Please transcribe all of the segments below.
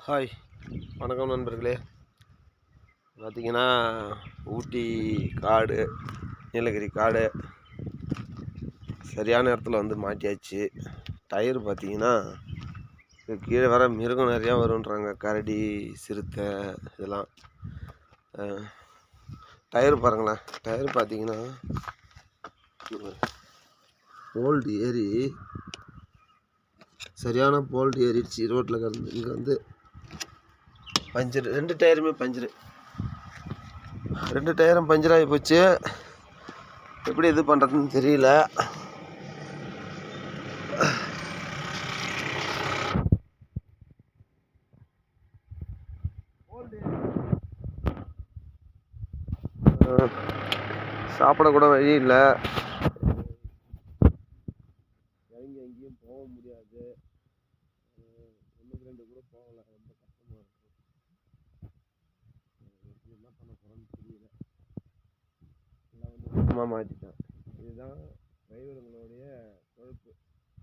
Hi, வணக்கம் நண்பர்களே. பார்த்திங்கன்னா ஊட்டி காடு, நீலகிரி காடு சரியான இடத்துல வந்து மாட்டியாச்சு. டயர் பார்த்திங்கன்னா கீழே வர மிருகம் நிறையா வருன்றாங்க, கரடி, சிறுத்தை இதெல்லாம். டயர் பாருங்களேன், டயர் பார்த்திங்கன்னா போல்டு ஏறி சரியான போல்டு ஏறிடுச்சு ரோட்டில் கிடந்து. இங்கே வந்து பஞ்சரு, 2 டயருமே பஞ்சரு, 2 டயரும் பஞ்சராகி போச்சு. எப்படி இது பண்ணுறதுன்னு தெரியல. சாப்பிட கூட வழி இல்லை, இறங்கி எங்கேயும் போக முடியாது. 1-2 கூட போகல, ரொம்ப கஷ்டமாக இருக்கும். என்ன பண்ண போகிறோன்னு தெரியல. எல்லாம் வந்து சுத்தமாக மாட்டிட்டேன். இதுதான் டிரைவருங்களுடைய பொழப்பு.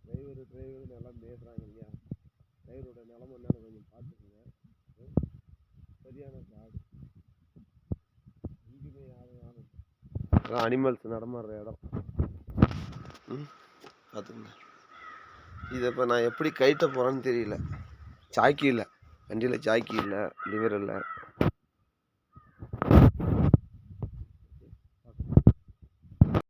டிரைவர்னு எல்லாம் பேசுகிறாங்க இல்லையா, டிரைவரோட நிலமை என்னன்னு கொஞ்சம் பார்த்துக்குங்க. சரியான காடு, எங்கேயுமே யாரும் அதான் அனிமல்ஸ் நடமாடுற இடம். பார்த்துங்க. இதை இப்போ நான் எப்படி கைட்ட போகிறேன்னு தெரியல. சாக்கி இல்லை, வண்டியில் சாக்கி இல்லை, லிவர் இல்லை.